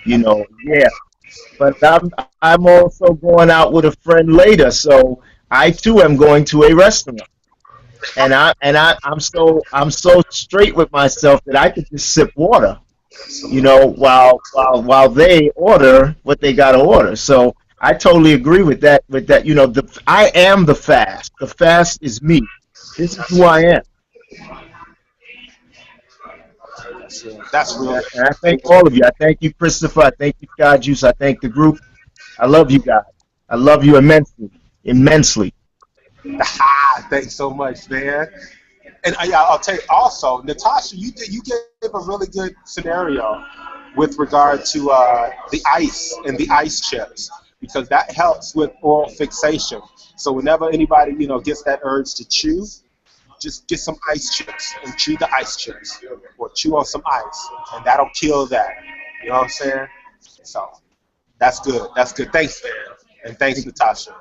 yeah. But I'm also going out with a friend later, so I too am going to a restaurant, and I'm so straight with myself that I could just sip water, while they order what they got to order. So I totally agree with that. I am the fast. The fast is me. This is who I am. That's real. And I thank all of you. I thank you, Christopher. I thank you, God Juice. I thank the group. I love you guys. I love you immensely, immensely. Thanks so much, man. And I'll tell you also, Natasha, you gave a really good scenario with regard to the ice and the ice chips, because that helps with oral fixation. So whenever anybody gets that urge to chew, just get some ice chips and chew the ice chips, or chew on some ice, and that'll kill that. You know what I'm saying? So that's good. That's good. Thanks, man, and thanks, Natasha.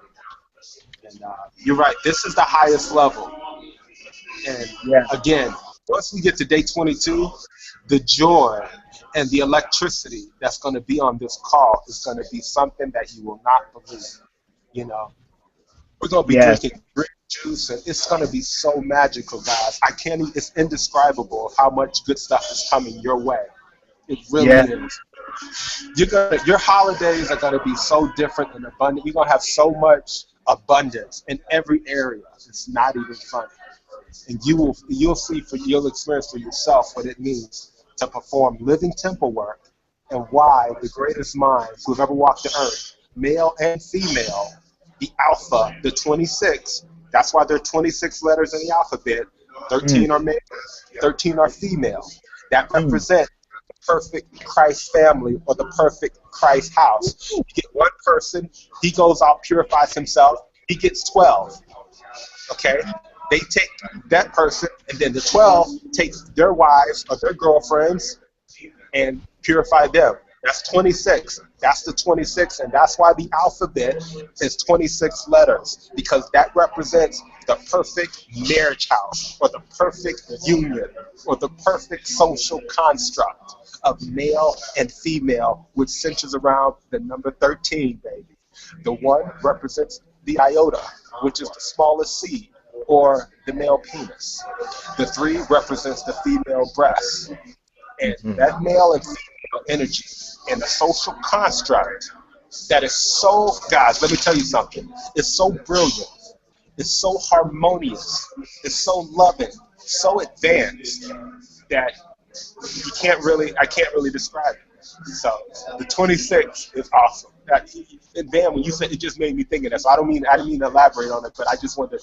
And you're right. This is the highest level. And Yeah. again, once we get to day 22, the joy and the electricity that's going to be on this call is going to be something that you will not believe. We're going to be Yes. drinking green juice, and it's going to be so magical, guys. I can't even, it's indescribable how much good stuff is coming your way. It really Yeah. is. Your holidays are going to be so different and abundant. You're going to have so much abundance in every area. It's not even funny. And you'll experience for yourself what it means to perform living temple work, and why the greatest minds who have ever walked the earth, male and female, the alpha, the 26, that's why there are 26 letters in the alphabet, 13 are male, 13 are female. That represent the perfect Christ family, or the perfect Christ house. You get one person, he goes out, purifies himself, he gets 12. Okay? They take that person, and then the 12 take their wives or their girlfriends and purify them. That's 26. That's the 26, and that's why the alphabet is 26 letters, because that represents the perfect marriage house, or the perfect union, or the perfect social construct of male and female, which centers around the number 13, baby. The 1 represents the iota, which is the smallest seed, or the male penis. The 3 represents the female breast. And that male and female energy and the social construct that is so, guys, let me tell you something. It's so brilliant. It's so harmonious. It's so loving, so advanced that I can't really describe it. So the 26 is awesome. And Dan, when you said, it just made me think of that. So I didn't mean to elaborate on it, but I just wanted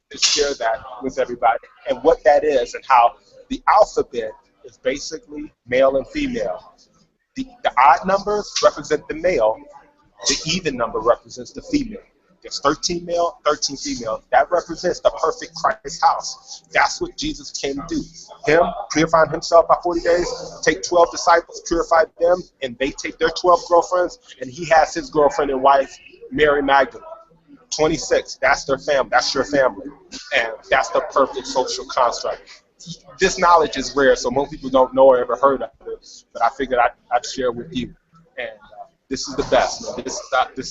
to share that with everybody, and what that is, and how the alphabet is basically male and female. The odd numbers represent the male. The even number represents the female. There's 13 male, 13 female. That represents the perfect Christ house. That's what Jesus came to do. Him, purifying himself by 40 days, take 12 disciples, purify them, and they take their 12 girlfriends, and he has his girlfriend and wife, Mary Magdalene. 26, that's their family, that's your family. And that's the perfect social construct. This knowledge is rare, so most people don't know or ever heard of it, but I figured I'd share with you. And this is the best, man. This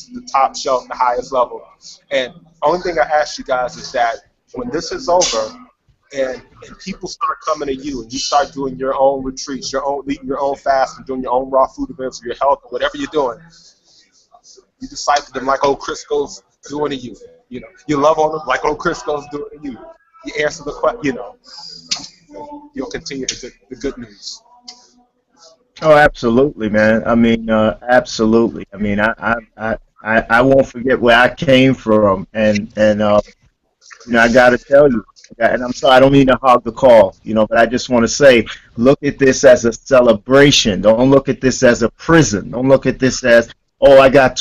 is the top shelf, the highest level. And only thing I ask you guys is that when this is over, and people start coming to you, and you start doing your own retreats, leading your own fast, and doing your own raw food events for your health, or whatever you're doing, you disciple them like old Crisco's doing to you. You love on them like old Crisco's doing to you. You answer the question, you'll continue the good news. Oh, absolutely, man. I mean, absolutely. I mean, I won't forget where I came from, and I got to tell you, And I'm sorry, I don't mean to hog the call, but I just want to say, look at this as a celebration. Don't look at this as a prison. Don't look at this as, oh, I got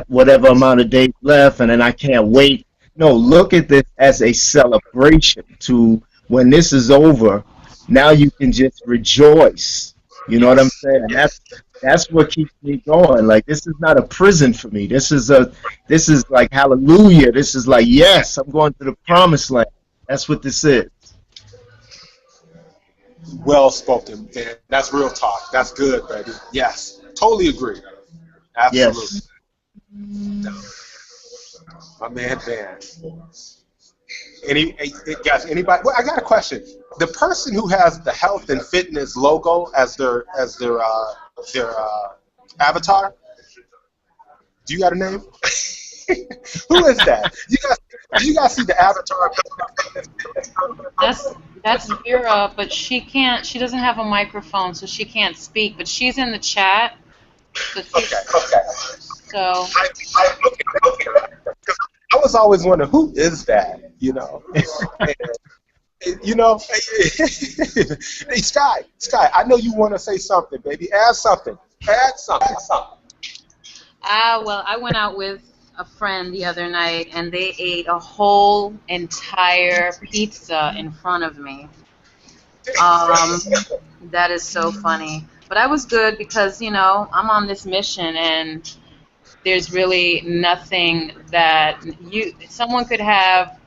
whatever amount of days left, and then I can't wait. No, look at this as a celebration to when this is over, now you can just rejoice. You know what I'm Yes. saying? That's what keeps me going. Like this is not a prison for me. This is like hallelujah. This is like yes, I'm going to the promised land. That's what this is. Well spoken, man. That's real talk. That's good, baby. Yes. Totally agree. Absolutely. Yes. My man, Van. Guys, anybody? Well, I got a question. The person who has the health and fitness logo as their avatar, do you got a name? Who is that? Do you guys see the avatar? That's Vera, but she can't. She doesn't have a microphone, so she can't speak. But she's in the chat. So Okay, okay. So Okay. I was always wondering who is that, you know, hey, Sky, I know you want to say something, baby. Add something. well, I went out with a friend the other night, and they ate a whole entire pizza in front of me. Um, that is so funny. But I was good because, I'm on this mission, and there's really nothing that someone could have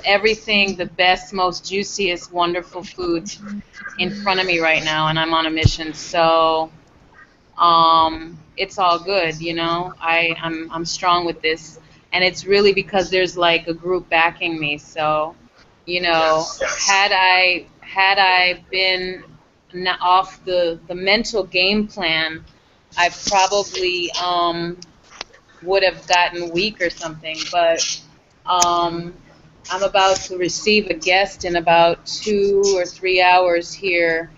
everything, the best, most juiciest, wonderful foods in front of me right now, and I'm on a mission. So it's all good, I'm strong with this, and it's really because there's like a group backing me. So, Yes. had I been off the mental game plan, I probably would have gotten weak or something. But I'm about to receive a guest in about 2 or 3 hours here,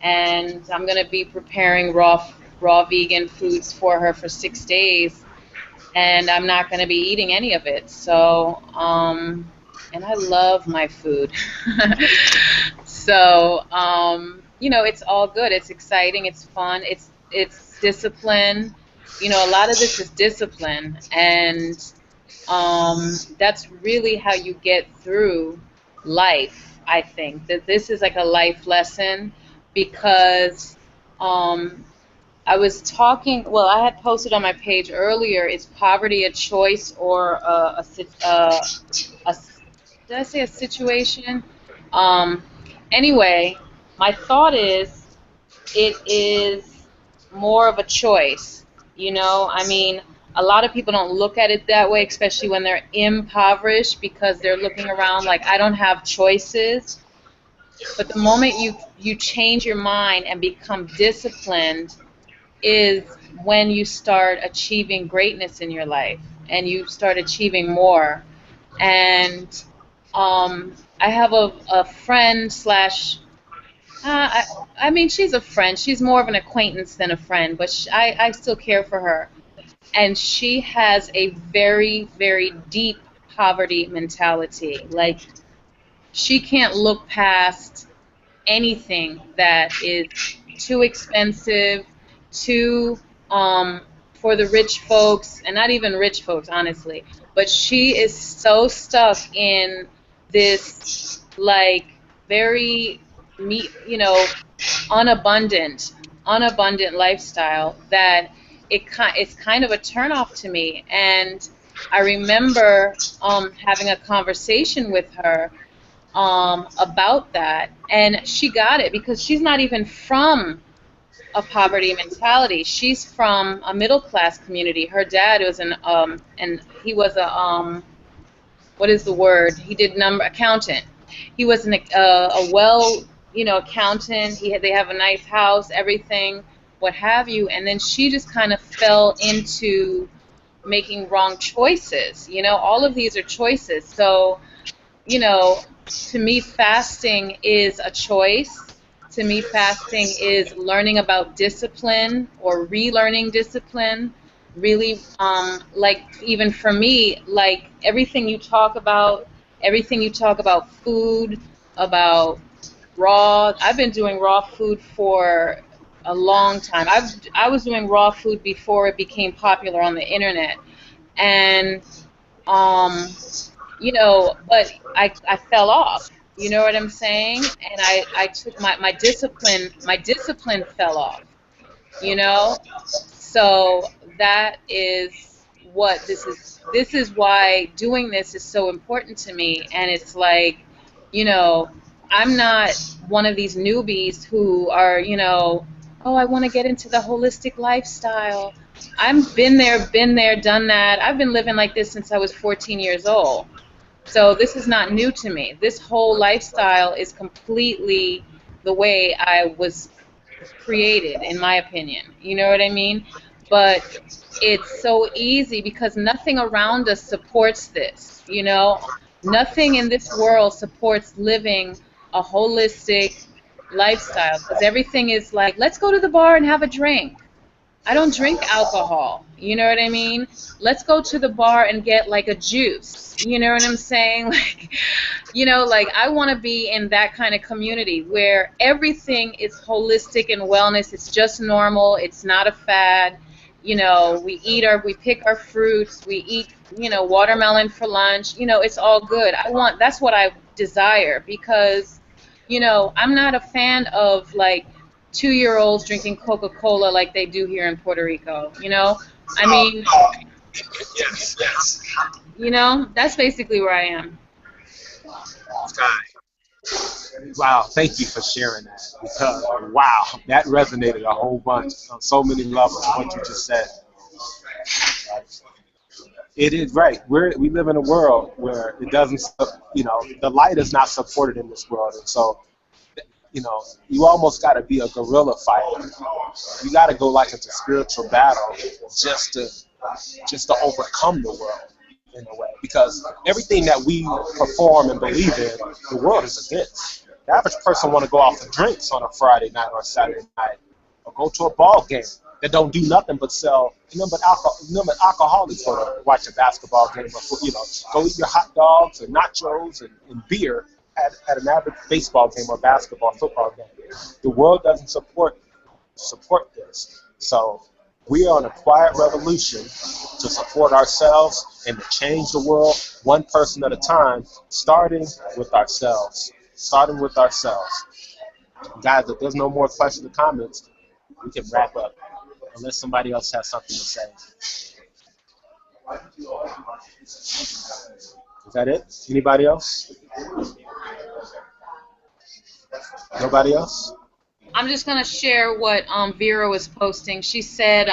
and I'm going to be preparing raw vegan foods for her for 6 days, and I'm not going to be eating any of it. So, and I love my food. So, it's all good. It's exciting. It's fun. It's discipline. A lot of this is discipline, and that's really how you get through life. I think that this is like a life lesson because I was talking. Well, I had posted on my page earlier. Is poverty a choice or a did I say a situation? Um, anyway, my thought is it is more of a choice. I mean, a lot of people don't look at it that way, especially when they're impoverished, because they're looking around like, I don't have choices. But the moment you change your mind and become disciplined is when you start achieving greatness in your life and you start achieving more. And I have a friend slash I mean, she's a friend. She's more of an acquaintance than a friend, but I still care for her. And she has a very, very deep poverty mentality. Like, she can't look past anything that is too expensive, too for the rich folks, and not even rich folks, honestly. But she is so stuck in this, like, very, unabundant, lifestyle that it's kind of a turnoff to me. And I remember having a conversation with her about that, and she got it because she's not even from a poverty mentality. She's from a middle class community. Her dad was and he was what is the word? He did accountant. He was a well, accountant. They have a nice house, everything, what have you. And then she just kind of fell into making wrong choices. All of these are choices. So, to me, fasting is a choice. To me, fasting is learning about discipline or relearning discipline. Really, like, even for me, like, everything you talk about, everything you talk about food, about raw. I've been doing raw food for a long time. I was doing raw food before it became popular on the internet, and um, but I fell off. You know what I'm saying? And I took my discipline fell off. You know, so that is what this is why doing this is so important to me. And it's like, you know, I'm not one of these newbies who are, oh, I want to get into the holistic lifestyle. I've been there, done that. I've been living like this since I was 14 years old. So this is not new to me. This whole lifestyle is completely the way I was created, in my opinion. You know what I mean? But it's so easy because nothing around us supports this. Nothing in this world supports living a holistic lifestyle because everything is like, let's go to the bar and have a drink. I don't drink alcohol. You know what I mean? Let's go to the bar and get like a juice. You know what I'm saying? Like I want to be in that kind of community where everything is holistic and wellness. It's just normal. It's not a fad. We pick our fruits. We eat, watermelon for lunch. It's all good. That's what I desire because, I'm not a fan of like 2-year-olds drinking Coca-Cola like they do here in Puerto Rico. I mean, Yes, yes. That's basically where I am. Wow, thank you for sharing that. Because, wow, that resonated a whole bunch on so many levels, what you just said. It is right. We live in a world where it doesn't, the light is not supported in this world. And so, you almost got to be a guerrilla fighter. You got to go like into spiritual battle just to overcome the world in a way. Because everything that we perform and believe in, the world is against. The average person want to go out for drinks on a Friday night or a Saturday night, or go to a ball game that don't do nothing but sell. Alcoholics go to watch a basketball game, or go eat your hot dogs and nachos and beer at an average baseball game or basketball, football game. The world doesn't support this. So we are on a quiet revolution to support ourselves and to change the world one person at a time, starting with ourselves. Guys, if there's no more questions or comments, we can wrap up, unless somebody else has something to say. Is that it? Anybody else? Nobody else? I'm just going to share what Vera was posting. She said,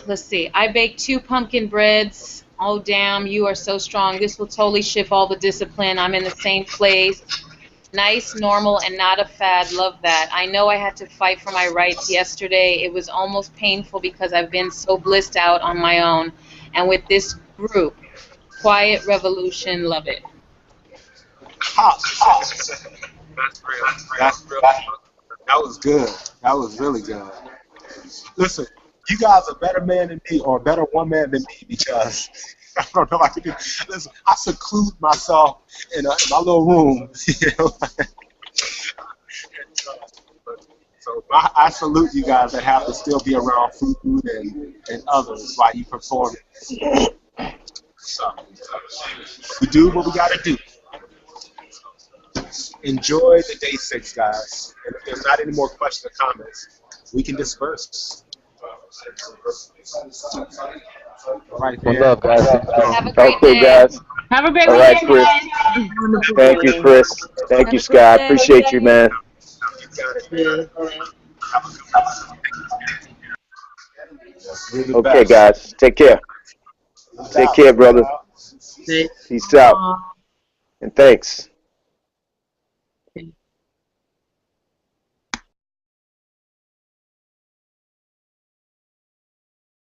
let's see, I baked 2 pumpkin breads. Oh, damn, you are so strong. This will totally shift all the discipline. I'm in the same place. Nice, normal, and not a fad. Love that. I know I had to fight for my rights yesterday. It was almost painful because I've been so blissed out on my own. And with this group, Quiet Revolution, love it. That was good. That was really good. Listen, you guys are better man than me, or a better woman than me, because I don't know. Listen, I seclude myself in my little room. So I salute you guys that have to still be around food and others while you perform. So we do what we got to do. Enjoy the day 6, guys. And if there's not any more questions or comments, we can disperse. All right, One love, guys. Have a great day. guys. Have a great All right, weekend, Chris. guys. Thank you, Chris. Thank you, Scott. Appreciate you, man. Okay, guys. Take care. Take care, brother. Peace out. And thanks.